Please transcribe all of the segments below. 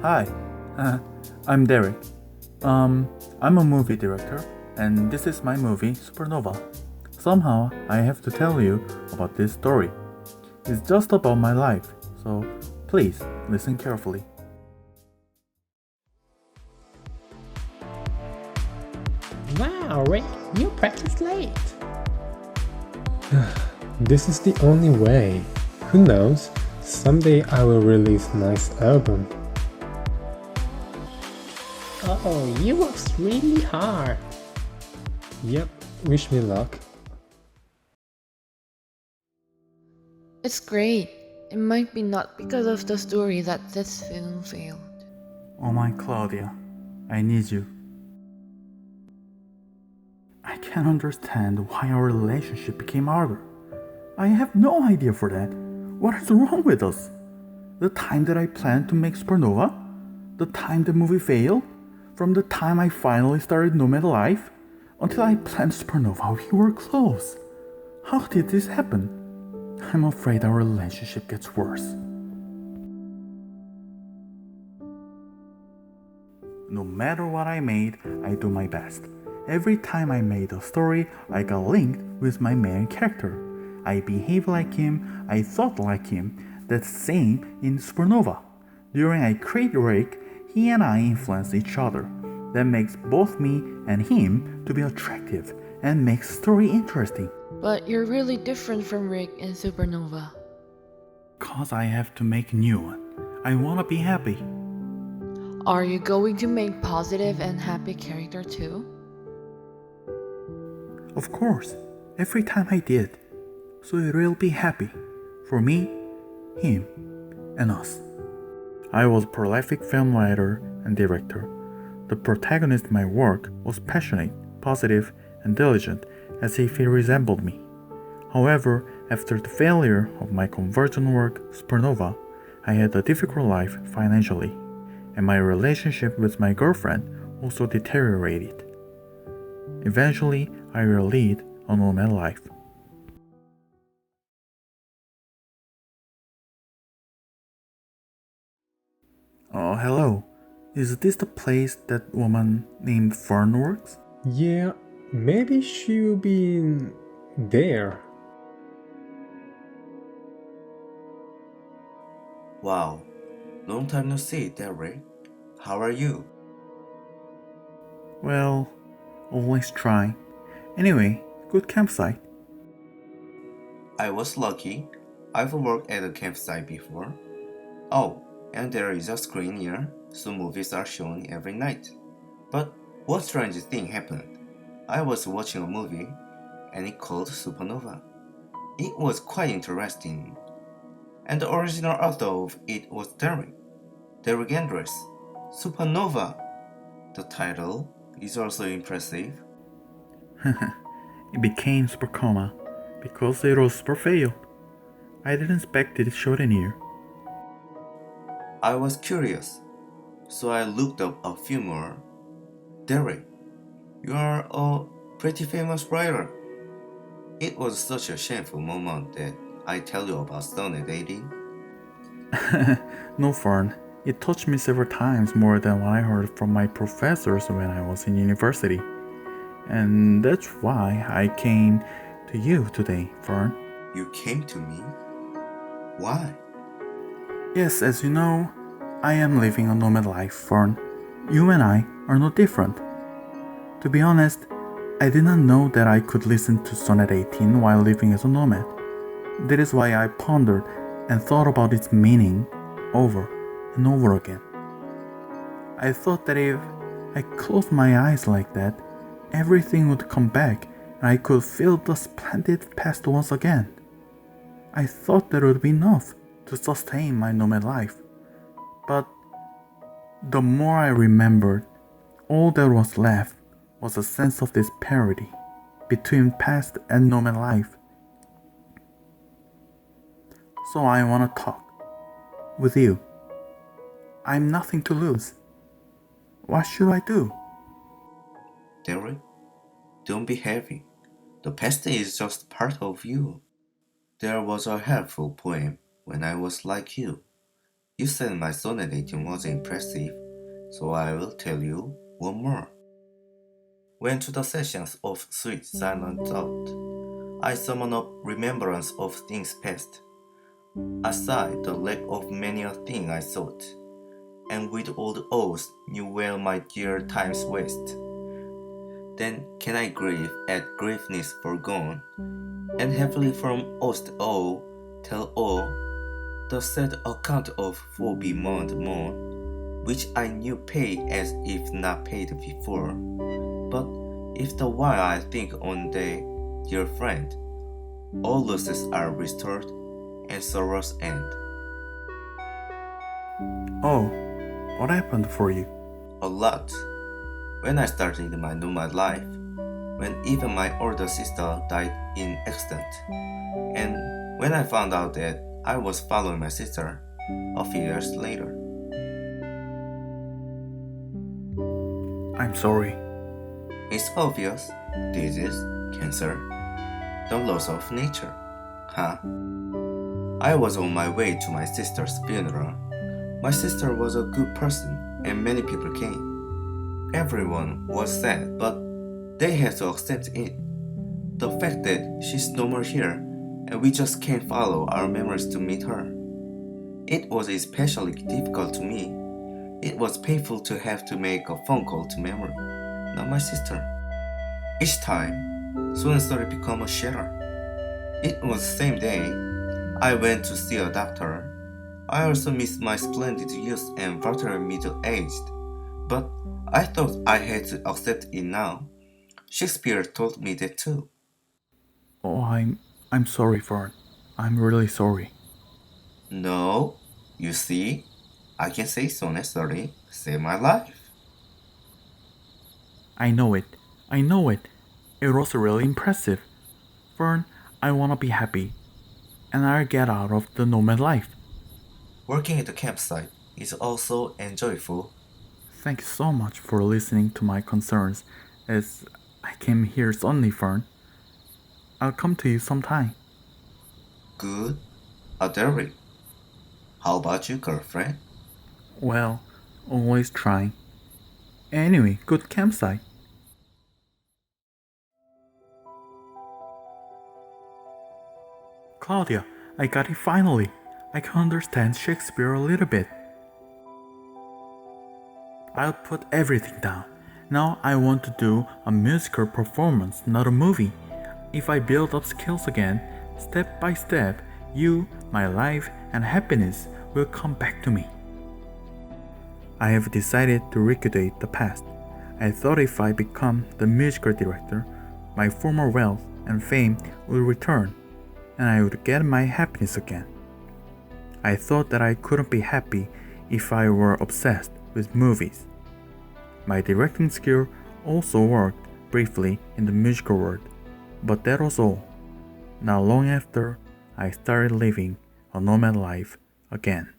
Hi, uh, I'm Derek. I'm a movie director, and this is my movie Supernova. Somehow, I have to tell you about this story. It's just about my life, so please listen carefully. Wow, Rick, you practiced late. This is the only way. Who knows? Someday I will release a nice album. Oh, you worked really hard. Yep, wish me luck. It's great. It might be not because of the story that this film failed. Oh my Claudia, I need you. I can't understand why our relationship became harder. I have no idea for that. What is wrong with us? The time that I planned to make Supernova? The time the movie failed? From the time I finally started Nomad Life? Until I planned Supernova, we were close. How did this happen? I'm afraid our relationship gets worse. No matter what I made, I do my best. Every time I made a story, I got linked with my main character. I behaved like him, I thought like him. That's same in Supernova. During I create Rick, he and I influence each other. That makes both me and him to be attractive and makes story interesting. But you're really different from Rick in Supernova. Cause I have to make new one. I wanna be happy. Are you going to make positive and happy character too? Of course, every time I did. So it will be happy. For me, him, and us. I was a prolific film writer and director. The protagonist in my work was passionate, positive, and diligent as if he resembled me. However, after the failure of my conversion work, Supernova, I had a difficult life financially, and my relationship with my girlfriend also deteriorated. Eventually, I will lead a normal life. Oh, hello. Is this the place that woman named Fern works? Yeah, maybe she will be there. Wow, long time no see, Derek. How are you? Well, always try. Anyway, good campsite. I was lucky. I've worked at a campsite before. Oh, and there is a screen here, so movies are shown every night. But what strange thing happened? I was watching a movie, and it called Supernova. It was quite interesting, and the original author of it was Derek Andrews. Supernova. The title is also impressive. It became super coma because it was super failed. I didn't expect it showed in here. I was curious, so I looked up a few more. Derek, you are a pretty famous writer. It was such a shameful moment that I tell you about Stone dating. No Fern. It touched me several times more than what I heard from my professors when I was in university. And that's why I came to you today, Fern. You came to me? Why? Yes, as you know, I am living a nomad life, Fern. You and I are no different. To be honest, I did not know that I could listen to Sonnet 18 while living as a nomad. That is why I pondered and thought about its meaning over and over again. I thought that if I closed my eyes like that, everything would come back and I could feel the splendid past once again. I thought that would be enough to sustain my nomad life. But the more I remembered, all that was left was a sense of disparity between past and nomad life. So I want to talk with you. I'm nothing to lose. What should I do? Derek, don't be heavy. The past is just part of you. There was a helpful poem when I was like you. You said my sonnet 18 was impressive, so I will tell you one more. When to the sessions of sweet silent thought, I summon up remembrance of things past. Aside the lack of many a thing I sought, and with old oaths knew well my dear time's waste. Then can I grieve at griefness forgone, and happily from oath all tell all the sad account of woe bemoaned moan, which I knew pay as if not paid before. But if the while I think on thee, dear friend, all losses are restored and sorrows end. Oh, what happened for you? A lot. When I started my nomad life, when even my older sister died in accident, and when I found out that I was following my sister a few years later. I'm sorry. It's obvious. Disease, cancer, the loss of nature. Huh? I was on my way to my sister's funeral. My sister was a good person and many people came. Everyone was sad, but they had to accept it. The fact that she's no more here and we just can't follow our memories to meet her. It was especially difficult to me. It was painful to have to make a phone call to memory, not my sister. Each time, soon story became a shadow. It was the same day I went to see a doctor. I also missed my splendid youth and virtually middle-aged, but I thought I had to accept it now. Shakespeare told me that too. Oh, I'm sorry, Fern. I'm really sorry. No, you see, I can say so necessarily save my life. I know it. I know it. It was really impressive. Fern, I wanna be happy. And I'll get out of the nomad life. Working at the campsite is also enjoyable. Thank you so much for listening to my concerns as I came here suddenly, Fern. I'll come to you sometime. Good. Derek. How about you, girlfriend? Well, always trying. Anyway, good campsite. Claudia, I got it finally. I can understand Shakespeare a little bit. I'll put everything down. Now I want to do a musical performance, not a movie. If I build up skills again, step by step, you, my life, and happiness will come back to me. I have decided to liquidate the past. I thought if I become the musical director, my former wealth and fame will return, and I would get my happiness again. I thought that I couldn't be happy if I were obsessed with movies. My directing skill also worked briefly in the musical world, but that was all. Not long after, I started living a nomad life again.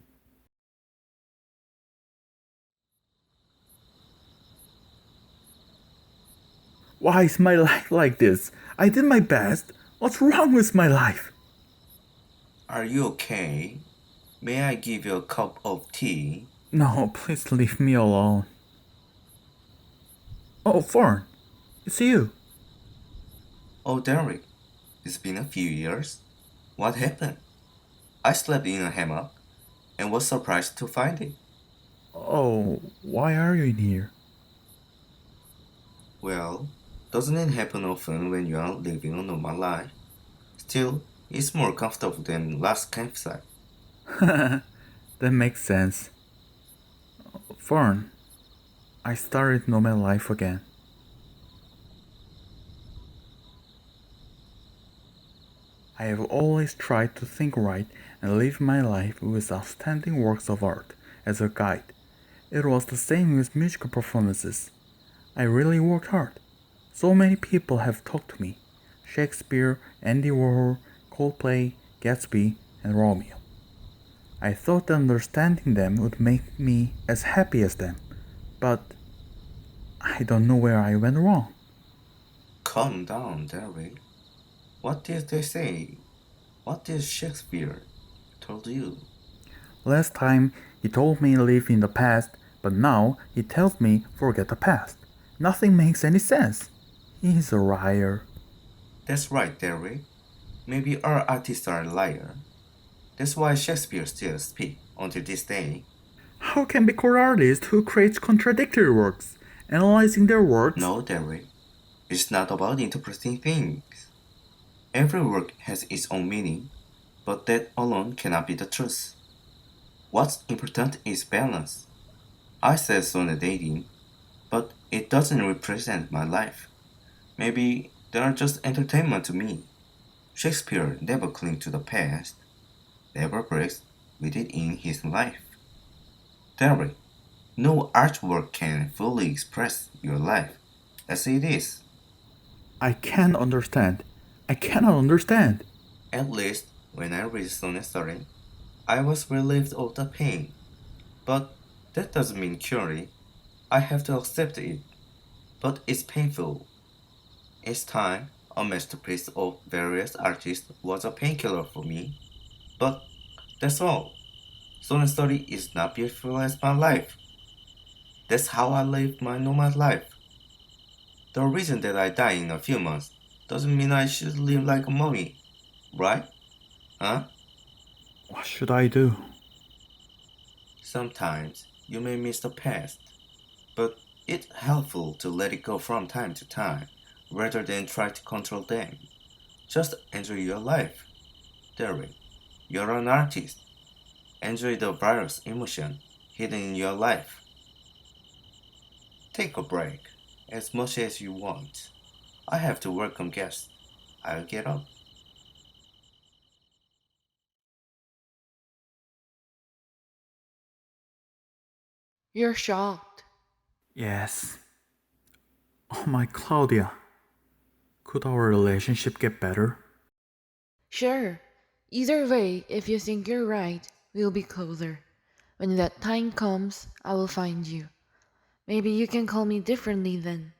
Why is my life like this? I did my best. What's wrong with my life? Are you okay? May I give you a cup of tea? No, please leave me alone. Oh, Fern, it's you. Oh, Derek, it's been a few years. What happened? I slept in a hammock and was surprised to find it. Oh, why are you in here? Well, doesn't it happen often when you are living a normal life? Still, it's more comfortable than last campsite. That makes sense. Fern, I started nomad life again. I have always tried to think right and live my life with outstanding works of art as a guide. It was the same with musical performances. I really worked hard. So many people have talked to me. Shakespeare, Andy Warhol, Coldplay, Gatsby, and Romeo. I thought that understanding them would make me as happy as them, but I don't know where I went wrong. Calm down, Derek. What did they say? What did Shakespeare told you? Last time he told me live in the past, but now he tells me forget the past. Nothing makes any sense. He's a liar. That's right, Derek. Maybe our artists are a liar. That's why Shakespeare still speaks until this day. How can be called artist who creates contradictory works? Analyzing their works? No, Derek. It's not about interpreting things. Every work has its own meaning, but that alone cannot be the truth. What's important is balance. I said sonnet 18, but it doesn't represent my life. Maybe they are just entertainment to me. Shakespeare never clings to the past, never breaks with it in his life. Derek, no artwork can fully express your life as it is. I can't understand. I cannot understand. At least when I read Sonnet 30, I was relieved of the pain. But that doesn't mean cure it. I have to accept it. But it's painful. Each time, a masterpiece of various artists was a painkiller for me. But that's all. Sonnet 30 is not beautiful as my life. That's how I live my nomad life. The reason that I die in a few months doesn't mean I should live like a mummy, right? Huh? What should I do? Sometimes you may miss the past, but it's helpful to let it go from time to time rather than try to control them. Just enjoy your life. Derek, you're an artist. Enjoy the various emotion hidden in your life. Take a break as much as you want. I have to welcome guests. I'll get up. You're shocked. Yes. Oh my Claudia. Could our relationship get better? Sure. Either way, if you think you're right, we'll be closer. When that time comes, I will find you. Maybe you can call me differently then.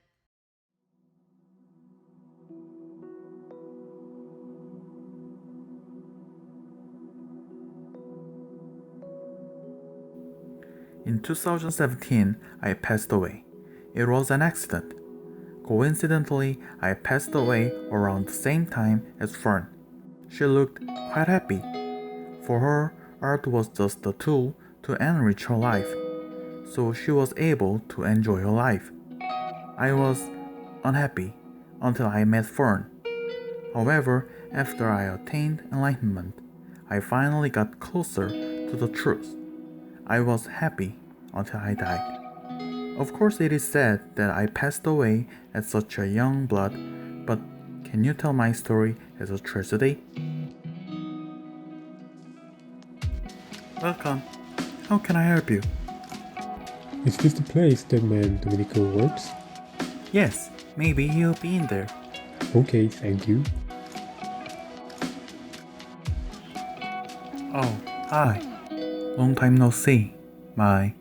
In 2017, I passed away. It was an accident. Coincidentally, I passed away around the same time as Fern. She looked quite happy. For her, art was just a tool to enrich her life, so she was able to enjoy her life. I was unhappy until I met Fern. However, after I attained enlightenment, I finally got closer to the truth. I was happy until I died. Of course, it is said that I passed away at such a young blood, but can you tell my story as a tragedy? Welcome. How can I help you? Is this the place that man Domenico works? Yes, maybe he'll be in there. Okay, thank you. Oh, hi. Long time no see. Bye.